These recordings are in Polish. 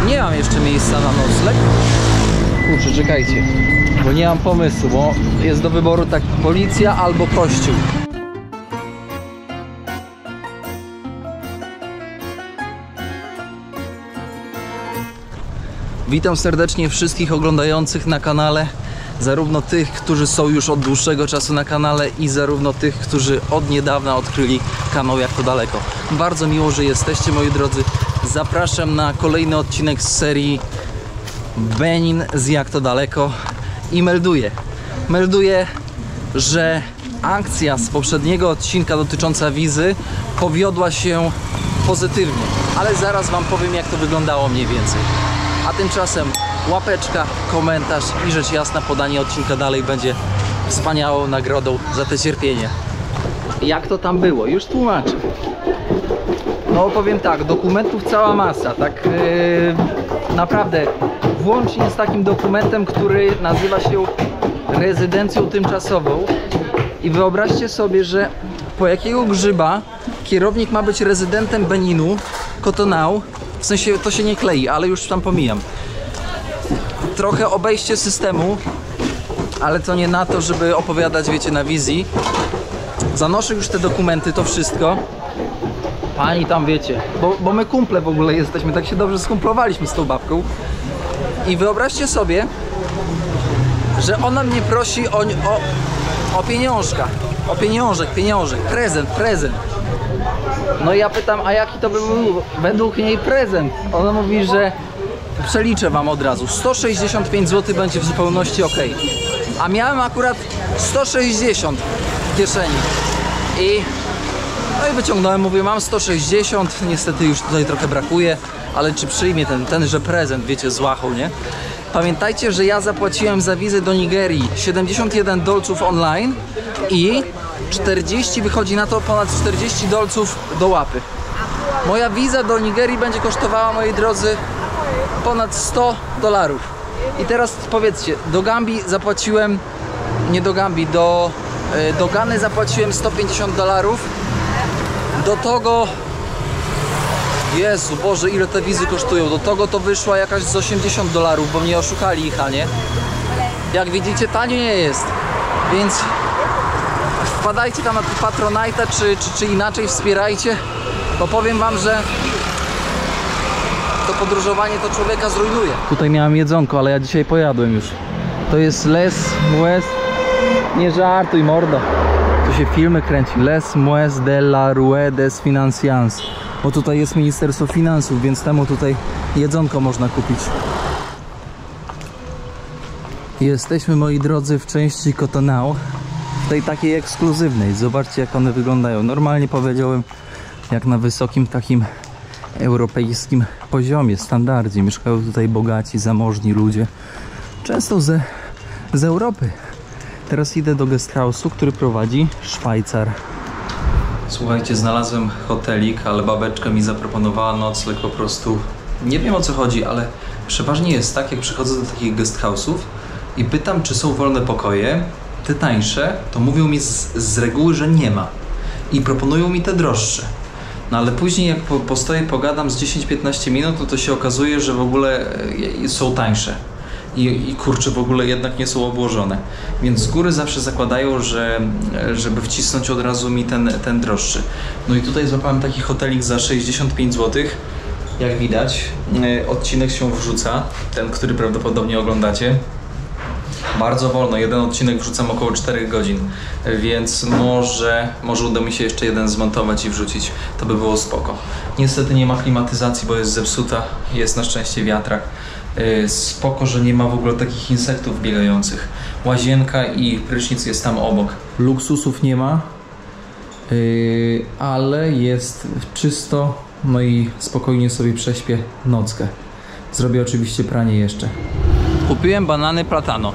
Nie mam jeszcze miejsca na nocleg. Kurczę, czekajcie, bo nie mam pomysłu, bo jest do wyboru tak policja albo kościół. Witam serdecznie wszystkich oglądających na kanale, zarówno tych, którzy są już od dłuższego czasu na kanale i zarówno tych, którzy od niedawna odkryli kanał Jak to Daleko. Bardzo miło, że jesteście, moi drodzy. Zapraszam na kolejny odcinek z serii Benin z Jak to Daleko i melduję, że akcja z poprzedniego odcinka dotycząca wizy powiodła się pozytywnie, ale zaraz wam powiem, jak to wyglądało mniej więcej. A tymczasem łapeczka, komentarz i rzecz jasna podanie odcinka dalej będzie wspaniałą nagrodą za te cierpienie. Jak to tam było? Już tłumaczę. No powiem tak, dokumentów cała masa, tak naprawdę włącznie z takim dokumentem, który nazywa się rezydencją tymczasową. I wyobraźcie sobie, że po jakiego grzyba kierownik ma być rezydentem Beninu, Cotonou. W sensie to się nie klei, ale już tam pomijam. Trochę obejście systemu, ale to nie na to, żeby opowiadać, wiecie, na wizji. Zanoszę już te dokumenty, to wszystko. Pani tam, wiecie, bo my kumple w ogóle jesteśmy, tak się dobrze skumplowaliśmy z tą babką. I wyobraźcie sobie, że ona mnie prosi o pieniążka. O pieniążek, prezent. No i ja pytam, a jaki to by był według niej prezent? Ona mówi, że przeliczę wam od razu. 165 zł będzie w zupełności ok. A miałem akurat 160 w kieszeni. No i wyciągnąłem, mówię, mam 160, niestety już tutaj trochę brakuje, ale czy przyjmie tenże prezent, wiecie, z łachą, nie? Pamiętajcie, że ja zapłaciłem za wizę do Nigerii 71 dolców online i 40, wychodzi na to ponad 40 dolców do łapy. Moja wiza do Nigerii będzie kosztowała, moi drodzy, ponad 100 dolarów. I teraz powiedzcie, do Gambii zapłaciłem, nie do Gambii, do Gany zapłaciłem 150 dolarów. Do Togo, Jezu Boże, ile te wizy kosztują. Do Togo to wyszła jakaś z 80 dolarów, bo mnie oszukali ich, a nie? Jak widzicie, tanio nie jest. Więc wpadajcie tam na Patronite'a, czy inaczej wspierajcie, bo powiem wam, że to podróżowanie to człowieka zrujnuje. Tutaj miałem jedzonko, ale ja dzisiaj pojadłem już. To jest Les Mues, nie żartuj mordo. Tu się filmy kręci. Les Mues de la Rue des Financians. Bo tutaj jest Ministerstwo Finansów, więc temu tutaj jedzonko można kupić. Jesteśmy, moi drodzy, w części Cotonou, tej takiej ekskluzywnej. Zobaczcie, jak one wyglądają. Normalnie powiedziałem, jak na wysokim takim europejskim poziomie, standardzie. Mieszkają tutaj bogaci, zamożni ludzie. Często z Europy. Teraz idę do guesthouse'u, który prowadzi Szwajcar. Słuchajcie, znalazłem hotelik, ale babeczka mi zaproponowała nocleg po prostu. Nie wiem, o co chodzi, ale przeważnie jest tak, jak przychodzę do takich guesthouse'ów i pytam, czy są wolne pokoje, te tańsze, to mówią mi z reguły, że nie ma. I proponują mi te droższe. No ale później, jak postoję, pogadam z 10-15 minut, to się okazuje, że w ogóle są tańsze. I kurczę, w ogóle jednak nie są obłożone. Więc z góry zawsze zakładają, żeby wcisnąć od razu mi ten droższy. No i tutaj złapałem taki hotelik za 65 zł. Jak widać, odcinek się wrzuca, ten, który prawdopodobnie oglądacie. Bardzo wolno, jeden odcinek wrzucam około 4 godzin, więc może uda mi się jeszcze jeden zmontować i wrzucić. To by było spoko. Niestety nie ma klimatyzacji, bo jest zepsuta, jest na szczęście wiatrak. Spoko, że nie ma w ogóle takich insektów biegających. Łazienka i prysznic jest tam obok. Luksusów nie ma, ale jest czysto, no i spokojnie sobie prześpię nockę. Zrobię oczywiście pranie jeszcze. Kupiłem banany platano.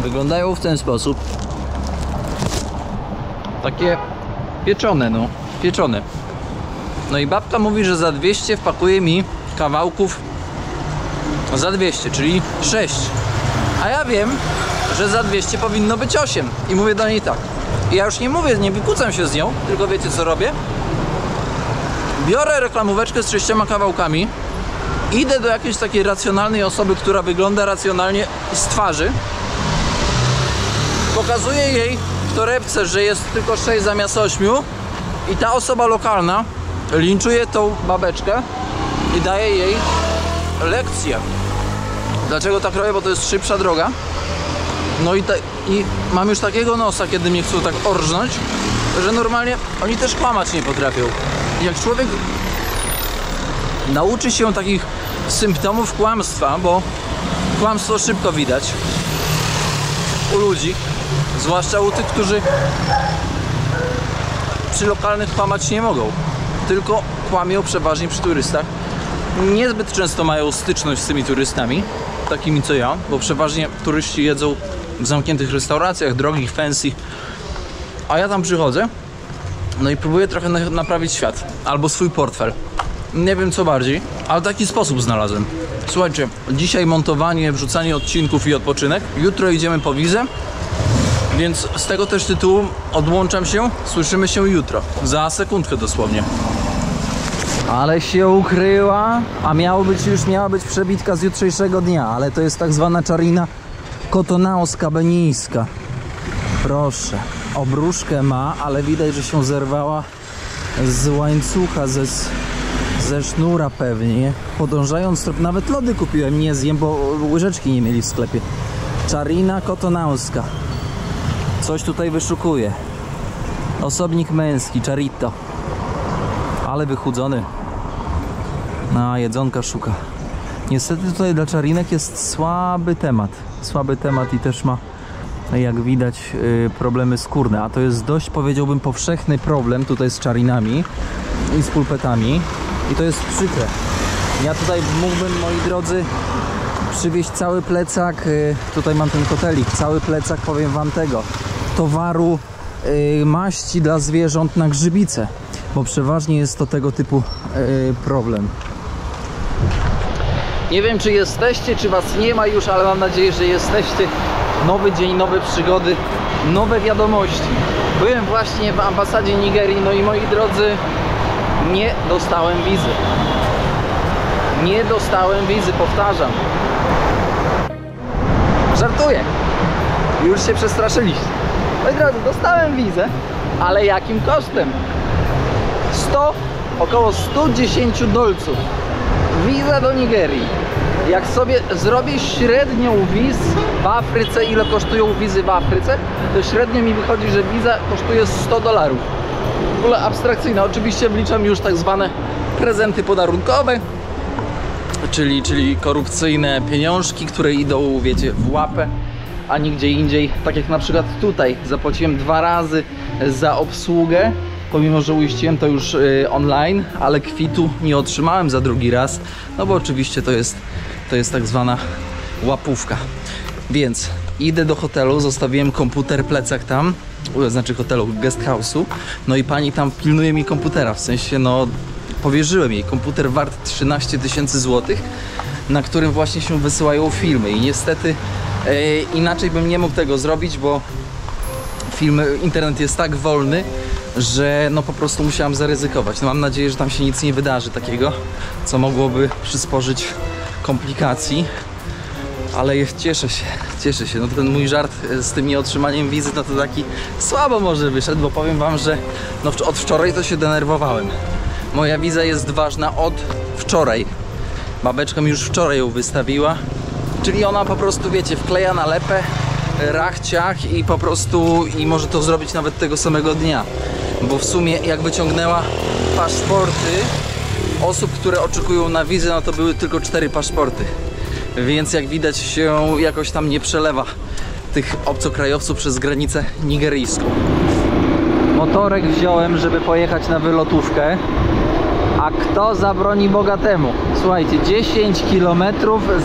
Wyglądają w ten sposób. Takie pieczone, no. Pieczone. No i babka mówi, że za 200 wpakuje mi kawałków za 200, czyli 6. A ja wiem, że za 200 powinno być 8. I mówię do niej tak. I ja już nie mówię, nie wykłócam się z nią, tylko wiecie co robię? Biorę reklamóweczkę z 6 kawałkami, idę do jakiejś takiej racjonalnej osoby, która wygląda racjonalnie z twarzy, pokazuję jej w torebce, że jest tylko 6 zamiast 8 i ta osoba lokalna linczuje tą babeczkę i daje jej lekcję. Dlaczego tak robię? Bo to jest szybsza droga. No i mam już takiego nosa, kiedy mnie chcą tak orżnąć, że normalnie oni też kłamać nie potrafią. Jak człowiek nauczy się takich symptomów kłamstwa, bo kłamstwo szybko widać u ludzi, zwłaszcza u tych, którzy przy lokalnych kłamać nie mogą, tylko kłamią przeważnie przy turystach. Niezbyt często mają styczność z tymi turystami, takimi co ja, bo przeważnie turyści jedzą w zamkniętych restauracjach, drogich, fancy, a ja tam przychodzę, no i próbuję trochę naprawić świat, albo swój portfel. Nie wiem co bardziej, ale taki sposób znalazłem. Słuchajcie, dzisiaj montowanie, wrzucanie odcinków i odpoczynek. Jutro idziemy po wizę, więc z tego też tytułu odłączam się. Słyszymy się jutro, za sekundkę dosłownie. Ale się ukryła, a miała być przebitka z jutrzejszego dnia, ale to jest tak zwana czarina kotonaoska-benijska. Proszę, obruszkę ma, ale widać, że się zerwała z łańcucha, ze sznura pewnie. Podążając, nawet lody kupiłem, nie zjem, bo łyżeczki nie mieli w sklepie. Czarina kotonauska. Coś tutaj wyszukuje. Osobnik męski, charito. Ale wychudzony. A, jedzonka szuka. Niestety tutaj dla czarinek jest słaby temat i też ma, jak widać, problemy skórne. A to jest dość, powiedziałbym, powszechny problem tutaj z czarinami i z pulpetami. I to jest przykre. Ja tutaj mógłbym, moi drodzy, przywieźć cały plecak, tutaj mam ten kotelik, cały plecak, powiem wam tego, towaru, maści dla zwierząt na grzybice, bo przeważnie jest to tego typu problem. Nie wiem, czy jesteście, czy was nie ma już, ale mam nadzieję, że jesteście. Nowy dzień, nowe przygody, nowe wiadomości. Byłem właśnie w ambasadzie Nigerii, no i moi drodzy, nie dostałem wizy. Nie dostałem wizy, powtarzam. Żartuję. Już się przestraszyliście. Moi drodzy, dostałem wizę, ale jakim kosztem? Około 110 dolców. Wiza do Nigerii. Jak sobie zrobię średnią wiz w Afryce, ile kosztują wizy w Afryce, to średnio mi wychodzi, że wiza kosztuje $100. W ogóle abstrakcyjna. Oczywiście wliczam już tak zwane prezenty podarunkowe, czyli korupcyjne pieniążki, które idą, wiecie, w łapę, a nigdzie indziej. Tak jak na przykład tutaj zapłaciłem 2 razy za obsługę, pomimo że uiściłem to już online, ale kwitu nie otrzymałem za drugi raz, no bo oczywiście to jest tak zwana łapówka. Więc idę do hotelu, zostawiłem komputer, plecak tam, znaczy hotelu, guest house'u, no i pani tam pilnuje mi komputera, w sensie no powierzyłem jej komputer wart 13 000 złotych, na którym właśnie się wysyłają filmy i niestety inaczej bym nie mógł tego zrobić, bo internet jest tak wolny, że no po prostu musiałem zaryzykować. No mam nadzieję, że tam się nic nie wydarzy takiego, co mogłoby przysporzyć komplikacji, ale cieszę się. No ten mój żart z tym nieotrzymaniem wizy, no to taki słabo może wyszedł, bo powiem wam, że no od wczoraj to się denerwowałem. Moja wiza jest ważna od wczoraj. Babeczka mi już wczoraj ją wystawiła, czyli ona po prostu, wiecie, wkleja nalepę, rachciach i po prostu może to zrobić nawet tego samego dnia, bo w sumie jak wyciągnęła paszporty osób, które oczekują na wizę, no to były tylko 4 paszporty, więc jak widać się jakoś tam nie przelewa tych obcokrajowców przez granicę nigeryjską. Motorek wziąłem, żeby pojechać na wylotówkę, a kto zabroni bogatemu? Słuchajcie, 10 km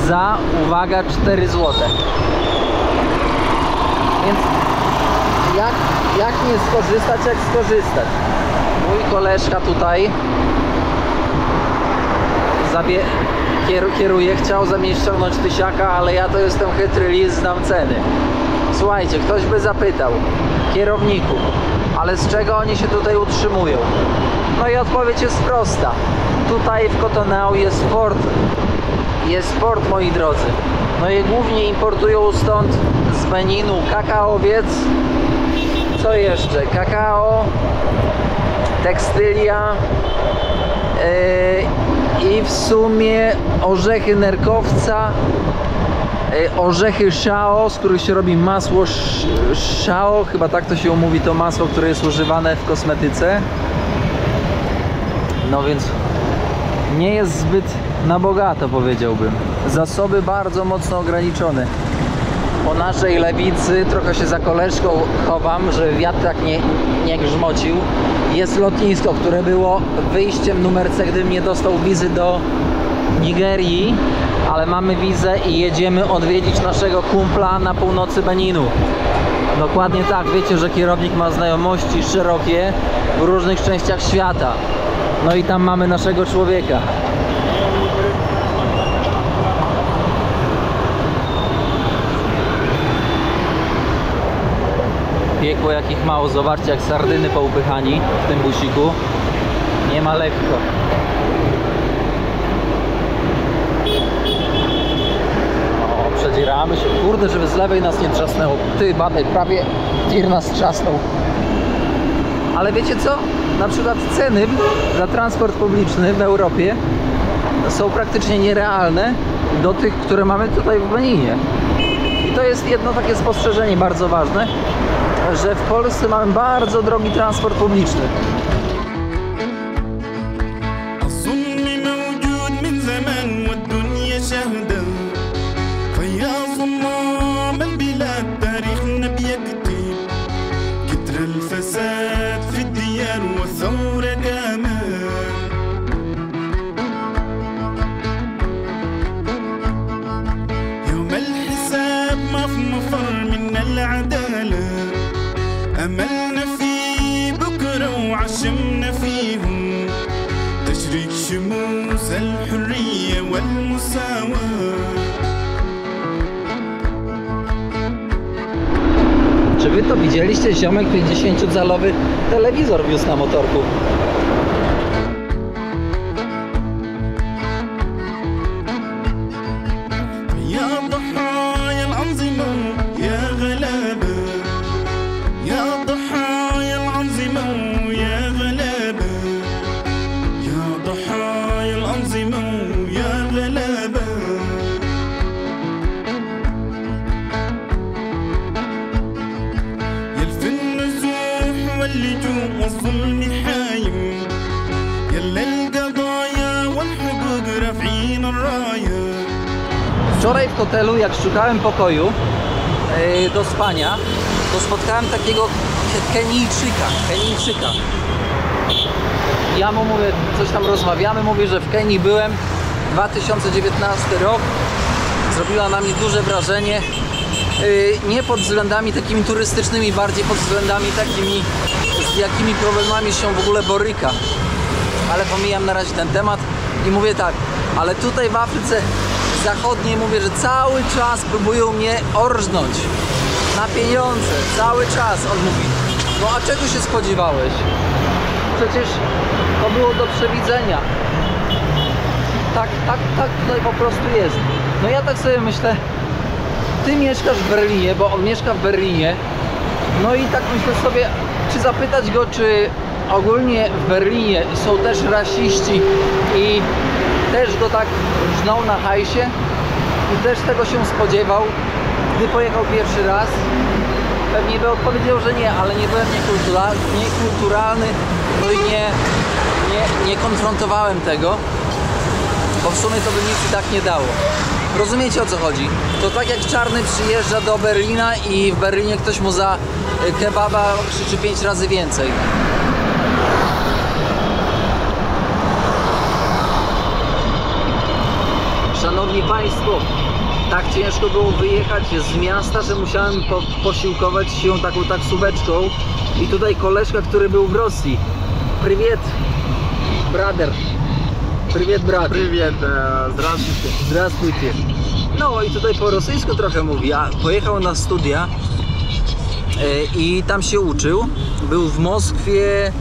za, uwaga, 4 zł. Więc jak nie skorzystać, jak skorzystać? Mój koleżka tutaj kieruje, chciał za mnie ściągnąć 1000, ale ja to jestem chytry lis, znam ceny. Słuchajcie, ktoś by zapytał kierowników, ale z czego oni się tutaj utrzymują? No i odpowiedź jest prosta. Tutaj w Cotonou jest port. Jest port, moi drodzy. No i głównie importują stąd z Beninu kakaowiec. Co jeszcze? Kakao, tekstylia i w sumie orzechy nerkowca, orzechy shao, z których się robi masło shao, chyba tak to się mówi, to masło, które jest używane w kosmetyce. No więc nie jest zbyt na bogato, powiedziałbym. Zasoby bardzo mocno ograniczone. Po naszej lewicy, trochę się za koleżką chowam, żeby wiatrak nie grzmocił. Jest lotnisko, które było wyjściem numer C, gdybym nie dostał wizy do Nigerii, ale mamy wizę i jedziemy odwiedzić naszego kumpla na północy Beninu. Dokładnie tak, wiecie, że kierownik ma znajomości szerokie w różnych częściach świata. No i tam mamy naszego człowieka. Piekło jakich mało, zobaczcie jak sardyny poupychani w tym busiku. Nie ma lekko. O, przedzieramy się. Kurde, żeby z lewej nas nie trzasnęło. Ty, badaj, prawie tir nas trzasnął. Ale wiecie co? Na przykład ceny za transport publiczny w Europie są praktycznie nierealne do tych, które mamy tutaj w Beninie. I to jest jedno takie spostrzeżenie bardzo ważne, że w Polsce mamy bardzo drogi transport publiczny. أملنا في بكرة وعشمنا فيهم تشريك شموس الحرية والمساواة. Czy wy to widzieliście? Ziomek 50-calowy telewizor wiózł na motorku. Wczoraj w hotelu, jak szukałem pokoju do spania, to spotkałem takiego Kenijczyka. Ja mu mówię, coś tam rozmawiamy, mówię, że w Kenii byłem, 2019 rok, zrobiła na mnie duże wrażenie, nie pod względami takimi turystycznymi, bardziej pod względami takimi, z jakimi problemami się w ogóle boryka. Ale pomijam na razie ten temat i mówię tak, ale tutaj w Afryce Zachodniej mówię, że cały czas próbują mnie orżnąć na pieniądze, cały czas. On mówi, no a czego się spodziewałeś? Przecież to było do przewidzenia. Tak tutaj po prostu jest. No ja tak sobie myślę, ty mieszkasz w Berlinie, bo on mieszka w Berlinie. No i tak myślę sobie, czy zapytać go, czy ogólnie w Berlinie są też rasiści i też go tak żną na hajsie i też tego się spodziewał, gdy pojechał pierwszy raz. Pewnie by odpowiedział, że nie, ale nie byłem niekulturalny, no i nie konfrontowałem tego, bo w sumie to by nic i tak nie dało. Rozumiecie, o co chodzi? To tak jak czarny przyjeżdża do Berlina i w Berlinie ktoś mu za kebaba krzyczy 5 razy więcej. Szanowni Państwo, tak ciężko było wyjechać z miasta, że musiałem posiłkować się taką taksóweczką. I tutaj koleżka, który był w Rosji. Привет, brother. Привет, brat. Привет, здравствуйте. Здравствуйте. No i tutaj po rosyjsku trochę mówi, a pojechał na studia i tam się uczył. Był w Moskwie.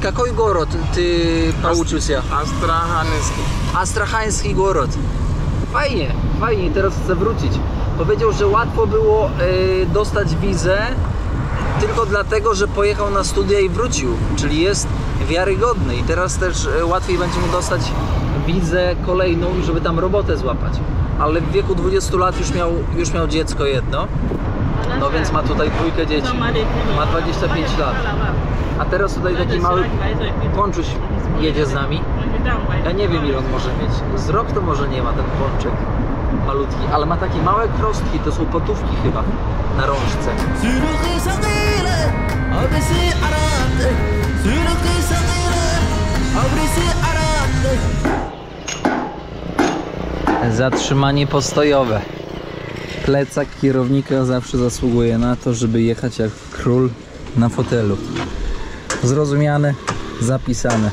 Какой город ty pouczył? Astrachański город. Fajnie, fajnie, teraz chcę wrócić. Powiedział, że łatwo było dostać wizę tylko dlatego, że pojechał na studia i wrócił, czyli jest wiarygodny i teraz też łatwiej będzie mu dostać wizę kolejną, żeby tam robotę złapać. Ale w wieku 20 lat już miał dziecko jedno, no więc ma tutaj 2 dzieci, ma 25 lat. A teraz tutaj taki mały pączuś jedzie z nami. Ja nie wiem, ile on może mieć. Z rok to może nie ma ten pączek malutki, ale ma takie małe krostki, to są potówki chyba na rączce. Zatrzymanie postojowe. Plecak kierownika zawsze zasługuje na to, żeby jechać jak król na fotelu. Zrozumiane, zapisane.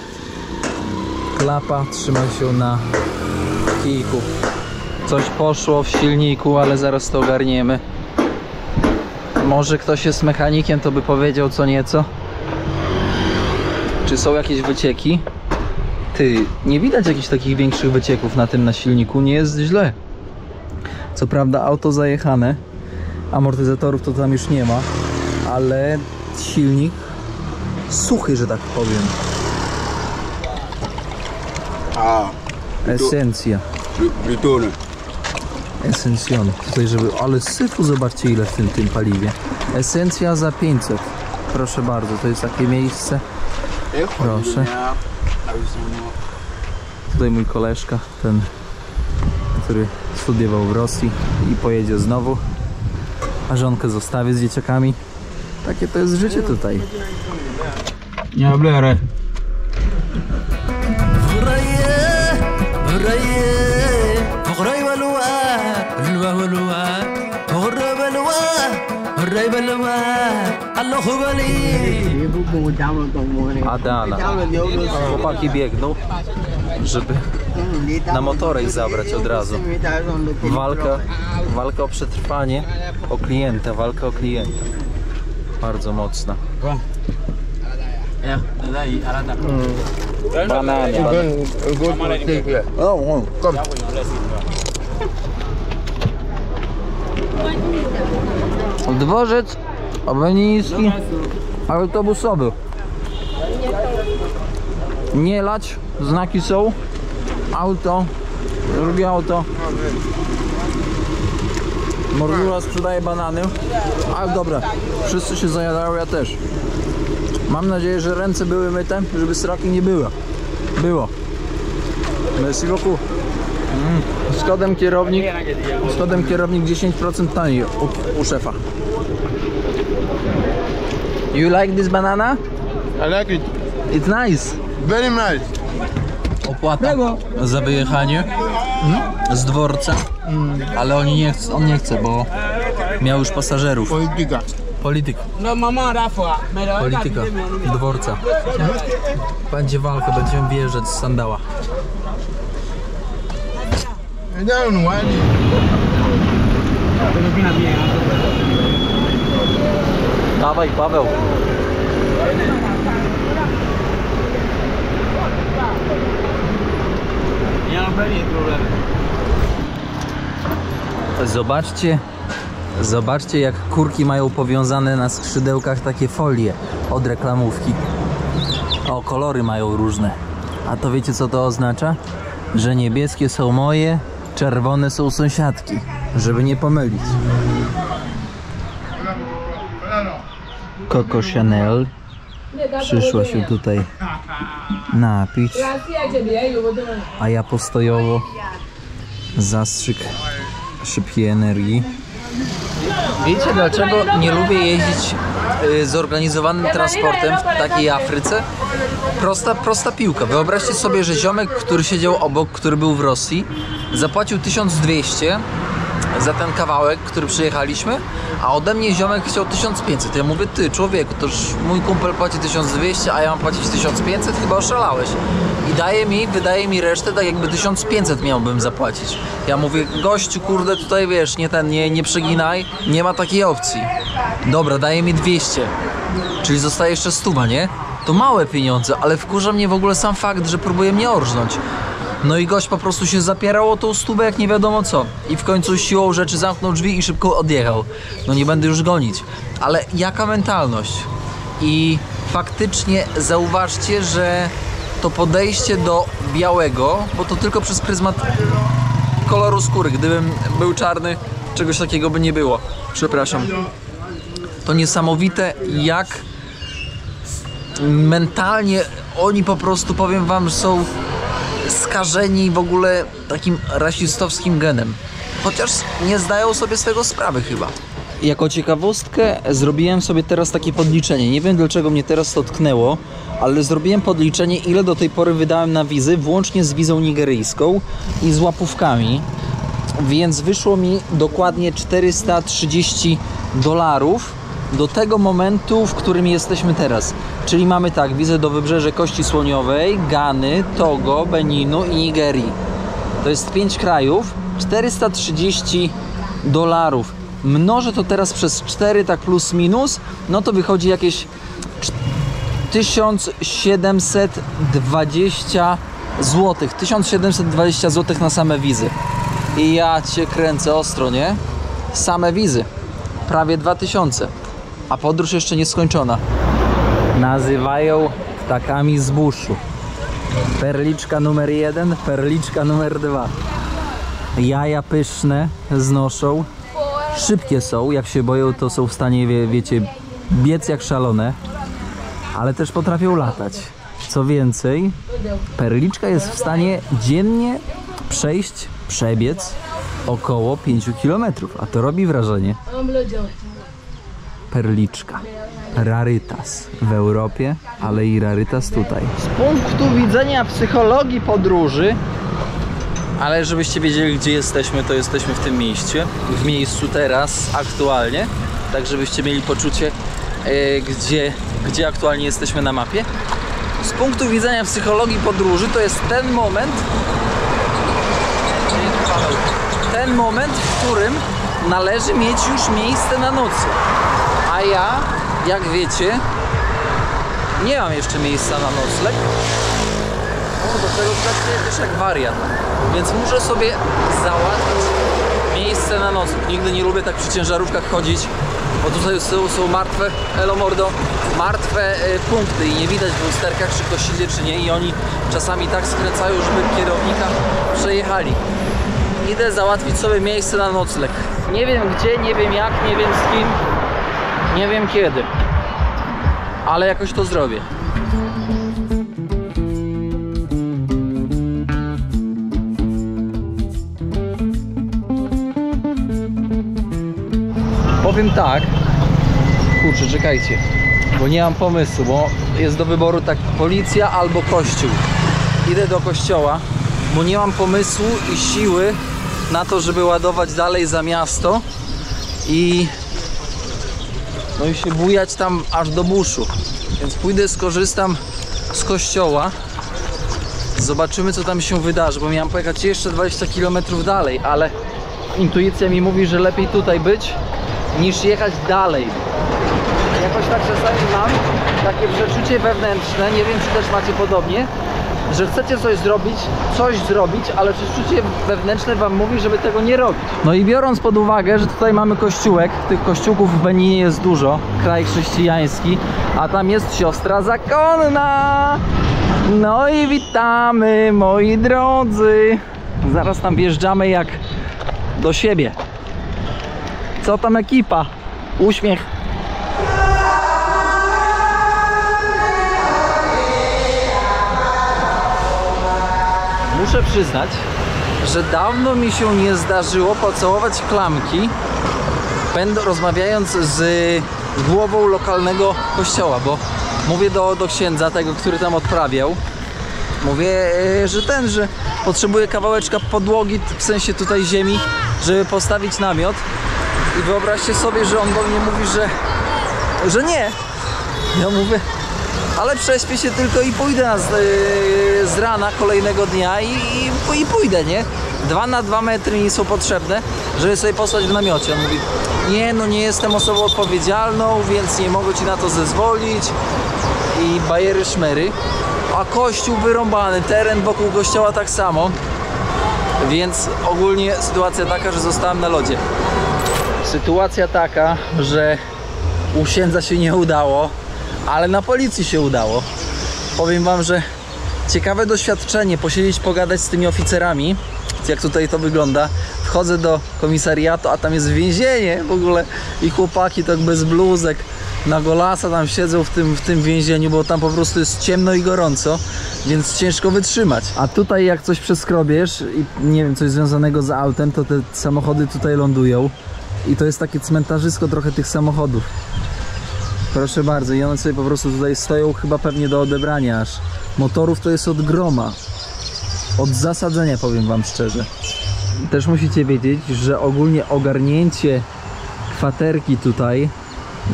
Klapa trzyma się na kijku. Coś poszło w silniku, ale zaraz to ogarniemy. Może ktoś jest mechanikiem, to by powiedział co nieco. Czy są jakieś wycieki? Ty, nie widać jakichś takich większych wycieków na silniku, nie jest źle. Co prawda auto zajechane, amortyzatorów to tam już nie ma, ale silnik suchy, że tak powiem. Esencja. Esencjon. Tutaj, żeby... Ale syfu, zobaczcie ile w tym paliwie. Esencja za 500. Proszę bardzo, to jest takie miejsce. Proszę. Tutaj mój koleżka, ten, który studiował w Rosji i pojedzie znowu. A żonkę zostawię z dzieciakami. Takie to jest życie tutaj. Nie oblera. Adana. Chłopaki biegną, żeby na motorę ich zabrać od razu. Walka o przetrwanie, o klienta, walka o klienta. Bardzo mocna. Banany. Dworzec Obeniński autobusowy. Nie lać, znaki są. Auto, drugie auto. Mordula sprzedaje banany. Ale dobra, wszyscy się zajadają, ja też. Mam nadzieję, że ręce były myte, żeby sraki nie było. Merci beaucoup. Z kodem kierownik 10% taniej u szefa. You like this banana? I like it. It's nice. Very nice. Opłata za wyjechanie z dworca, ale on nie chce, bo miał już pasażerów. Polityka dworca. Będzie walka, będziemy wjeżdżać z sandała. Dawaj, Paweł. Zobaczcie jak kurki mają powiązane na skrzydełkach takie folie od reklamówki. O, kolory mają różne. A to wiecie co to oznacza? Że niebieskie są moje, czerwone są sąsiadki. Żeby nie pomylić. Coco Chanel przyszła się tutaj napić, a ja postojowo zastrzyk szybkiej energii. Wiecie dlaczego nie lubię jeździć zorganizowanym transportem w takiej Afryce? Prosta piłka. Wyobraźcie sobie, że ziomek, który siedział obok, który był w Rosji, zapłacił 1200 za ten kawałek, który przyjechaliśmy, a ode mnie ziomek chciał 1500. Ja mówię, ty człowieku, to już mój kumpel płaci 1200, a ja mam płacić 1500? Chyba oszalałeś. I wydaje mi resztę, tak jakby 1500 miałbym zapłacić. Ja mówię, gościu, kurde, tutaj wiesz, nie przeginaj, nie ma takiej opcji. Dobra, daje mi 200, czyli zostaje jeszcze 100, nie? To małe pieniądze, ale wkurza mnie w ogóle sam fakt, że próbuje mnie orżnąć. No i gość po prostu się zapierał o tą 100 jak nie wiadomo co. I w końcu siłą rzeczy zamknął drzwi i szybko odjechał. No nie będę już gonić. Ale jaka mentalność? I faktycznie zauważcie, że to podejście do białego, bo to tylko przez pryzmat koloru skóry. Gdybym był czarny, czegoś takiego by nie było. Przepraszam. To niesamowite, jak mentalnie oni po prostu, powiem wam, są skażeni w ogóle takim rasistowskim genem. Chociaż nie zdają sobie z tego sprawy chyba. Jako ciekawostkę zrobiłem sobie teraz takie podliczenie. Nie wiem, dlaczego mnie teraz to tknęło, ale zrobiłem podliczenie, ile do tej pory wydałem na wizy, włącznie z wizą nigeryjską i z łapówkami. Więc wyszło mi dokładnie $430 do tego momentu, w którym jesteśmy teraz. Czyli mamy tak, wizę do Wybrzeży Kości Słoniowej, Gany, Togo, Beninu i Nigerii. To jest 5 krajów, $430. Mnożę to teraz przez 4, tak plus minus, no to wychodzi jakieś 1720 zł. 1720 zł na same wizy. I ja cię kręcę ostro, nie? Same wizy. Prawie 2000. A podróż jeszcze nie skończona. Nazywają ptakami z buszu. Perliczka numer 1, perliczka numer 2. Jaja pyszne znoszą. Szybkie są, jak się boją, to są w stanie, wiecie, biec jak szalone. Ale też potrafią latać. Co więcej, perliczka jest w stanie dziennie przebiec około 5 km. A to robi wrażenie. Perliczka. Rarytas w Europie, ale i rarytas tutaj. Z punktu widzenia psychologii podróży, ale żebyście wiedzieli, gdzie jesteśmy, to jesteśmy w tym miejscu teraz, aktualnie, tak żebyście mieli poczucie, gdzie aktualnie jesteśmy na mapie. Z punktu widzenia psychologii podróży to jest ten moment, w którym należy mieć już miejsce na nocy. A ja, jak wiecie, nie mam jeszcze miejsca na nocleg. Do tego pracuję też jak wariat. Więc muszę sobie załatwić miejsce na nocleg. Nigdy nie lubię tak przy ciężarówkach chodzić, bo tutaj są martwe, elo mordo, martwe punkty i nie widać w lusterkach, czy ktoś idzie, czy nie. I oni czasami tak skręcają, żeby kierownika przejechali. Idę załatwić sobie miejsce na nocleg. Nie wiem gdzie, nie wiem jak, nie wiem z kim, nie wiem kiedy, ale jakoś to zrobię. Powiem tak, kurczę, czekajcie, bo nie mam pomysłu, bo jest do wyboru tak policja albo kościół. Idę do kościoła, bo nie mam pomysłu i siły na to, żeby ładować dalej za miasto i się bujać tam aż do buszu. Więc pójdę, skorzystam z kościoła, zobaczymy, co tam się wydarzy, bo miałem pojechać jeszcze 20 km dalej, ale intuicja mi mówi, że lepiej tutaj być niż jechać dalej. Jakoś tak czasami mam takie przeczucie wewnętrzne, nie wiem, czy też macie podobnie, że chcecie coś zrobić, ale przeczucie wewnętrzne wam mówi, żeby tego nie robić. No i biorąc pod uwagę, że tutaj mamy kościółek, tych kościółków w Beninie jest dużo, kraj chrześcijański, a tam jest siostra zakonna. No i witamy, moi drodzy. Zaraz tam wjeżdżamy jak do siebie. Co tam ekipa? Uśmiech. Muszę przyznać, że dawno mi się nie zdarzyło pocałować klamki, rozmawiając z głową lokalnego kościoła, bo mówię do księdza tego, który tam odprawiał. Mówię, że potrzebuję kawałeczka podłogi, w sensie tutaj ziemi, żeby postawić namiot. I wyobraźcie sobie, że on do mnie mówi, że nie. Ja mówię, ale prześpię się tylko i pójdę z rana kolejnego dnia i pójdę, nie? 2 na 2 metry mi są potrzebne, żeby sobie posłać w namiocie. On mówi, nie, no nie jestem osobą odpowiedzialną, więc nie mogę ci na to zezwolić. I bajery szmery. A kościół wyrąbany, teren wokół kościoła tak samo. Więc ogólnie sytuacja taka, że zostałem na lodzie. Sytuacja taka, że u księdza się nie udało, ale na policji się udało. Powiem wam, że ciekawe doświadczenie, posiedzieć, pogadać z tymi oficerami, jak tutaj to wygląda. Wchodzę do komisariatu, a tam jest więzienie w ogóle i chłopaki tak bez bluzek na golasa tam siedzą w tym więzieniu, bo tam po prostu jest ciemno i gorąco, więc ciężko wytrzymać. A tutaj jak coś przeskrobiesz i nie wiem, coś związanego z autem, to te samochody tutaj lądują i to jest takie cmentarzysko trochę tych samochodów. Proszę bardzo, i one sobie po prostu tutaj stoją chyba pewnie do odebrania aż. Motorów to jest od groma. Od zasadzenia, powiem wam szczerze. Też musicie wiedzieć, że ogólnie ogarnięcie kwaterki tutaj,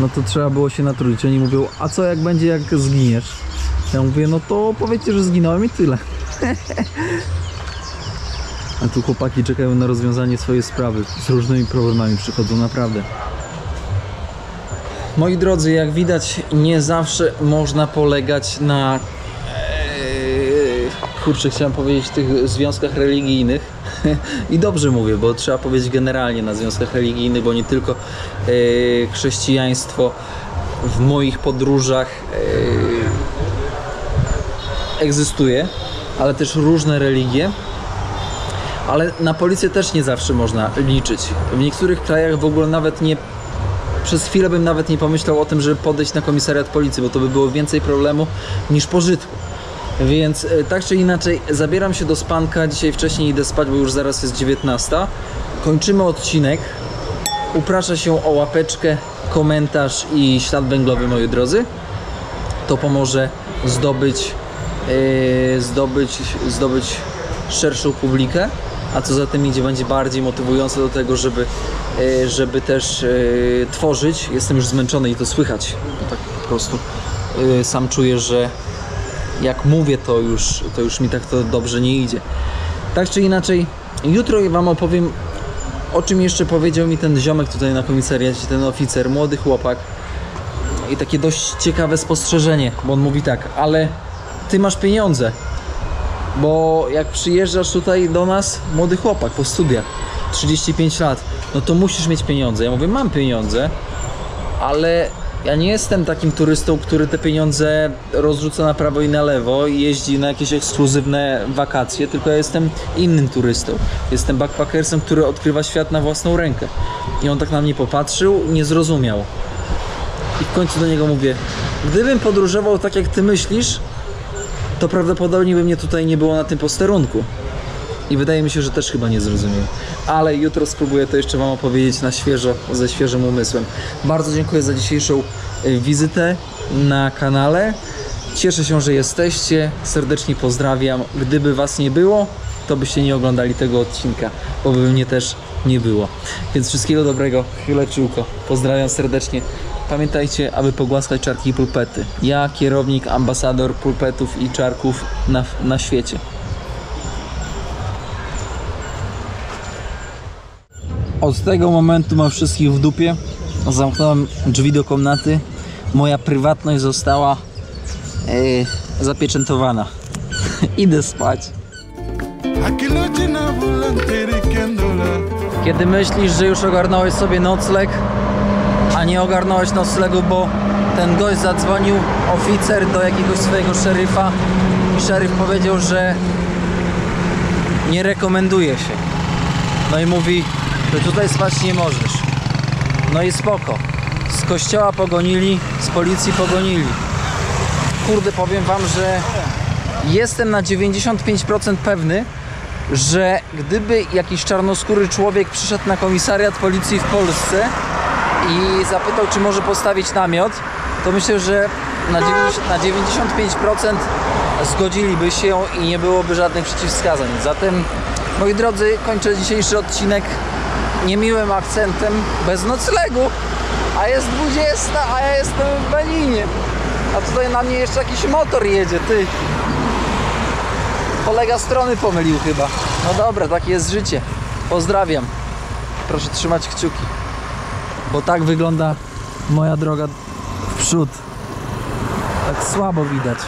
no to trzeba było się natrudzić. Oni mówią, a co jak będzie, jak zginiesz? Ja mówię, no to powiedzcie, że zginąłem i tyle. A tu chłopaki czekają na rozwiązanie swojej sprawy. Z różnymi problemami przychodzą, naprawdę. Moi drodzy, jak widać, nie zawsze można polegać na kurczę, chciałem powiedzieć tych związkach religijnych i dobrze mówię, bo trzeba powiedzieć generalnie na związkach religijnych, bo nie tylko chrześcijaństwo w moich podróżach egzystuje, ale też różne religie. Ale na policję też nie zawsze można liczyć. W niektórych krajach w ogóle nawet nie, przez chwilę bym nawet nie pomyślał o tym, żeby podejść na komisariat policji, bo to by było więcej problemu niż pożytku. Więc tak czy inaczej zabieram się do spanka. Dzisiaj wcześniej idę spać, bo już zaraz jest 19. Kończymy odcinek. Uprasza się o łapeczkę, komentarz i ślad węglowy, moi drodzy. To pomoże zdobyć szerszą publikę, a co za tym idzie, będzie bardziej motywujące do tego, żeby też tworzyć. Jestem już zmęczony i to słychać. Tak po prostu sam czuję, że jak mówię, to już mi tak to dobrze nie idzie. Tak czy inaczej, jutro wam opowiem, o czym jeszcze powiedział mi ten ziomek tutaj na komisariacie, ten oficer, młody chłopak. I takie dość ciekawe spostrzeżenie, bo on mówi tak, ale ty masz pieniądze, bo jak przyjeżdżasz tutaj do nas, młody chłopak po studiach, 35 lat, no to musisz mieć pieniądze. Ja mówię, mam pieniądze, ale ja nie jestem takim turystą, który te pieniądze rozrzuca na prawo i na lewo i jeździ na jakieś ekskluzywne wakacje, tylko ja jestem innym turystą. Jestem backpackersem, który odkrywa świat na własną rękę. I on tak na mnie popatrzył, nie zrozumiał. I w końcu do niego mówię, gdybym podróżował tak jak ty myślisz, to prawdopodobnie by mnie tutaj nie było na tym posterunku. I wydaje mi się, że też chyba nie zrozumiał. Ale jutro spróbuję to jeszcze wam opowiedzieć na świeżo, ze świeżym umysłem. Bardzo dziękuję za dzisiejszą wizytę na kanale. Cieszę się, że jesteście. Serdecznie pozdrawiam. Gdyby was nie było, to byście nie oglądali tego odcinka, bo by mnie też nie było. Więc wszystkiego dobrego. Chwileczówko. Pozdrawiam serdecznie. Pamiętajcie, aby pogłaskać czarki i pulpety. Ja, kierownik, ambasador pulpetów i czarków na świecie. Od tego momentu mam wszystkich w dupie. Zamknąłem drzwi do komnaty. Moja prywatność została zapieczętowana. Idę spać. Kiedy myślisz, że już ogarnąłeś sobie nocleg, a nie ogarnąłeś noclegu, bo ten gość zadzwonił, oficer, do jakiegoś swojego szeryfa i szeryf powiedział, że nie rekomenduje się. No i mówi, że tutaj spać nie możesz. No i spoko. Z kościoła pogonili, z policji pogonili. Kurde, powiem wam, że jestem na 95% pewny, że gdyby jakiś czarnoskóry człowiek przyszedł na komisariat policji w Polsce i zapytał, czy może postawić namiot, to myślę, że na 95% zgodziliby się i nie byłoby żadnych przeciwwskazań. Zatem, moi drodzy, kończę dzisiejszy odcinek niemiłym akcentem, bez noclegu, a jest 20, a ja jestem w Beninie. A tutaj na mnie jeszcze jakiś motor jedzie, ty. Kolega strony pomylił chyba. No dobra, takie jest życie. Pozdrawiam. Proszę trzymać kciuki. Bo tak wygląda moja droga w przód. Tak słabo widać.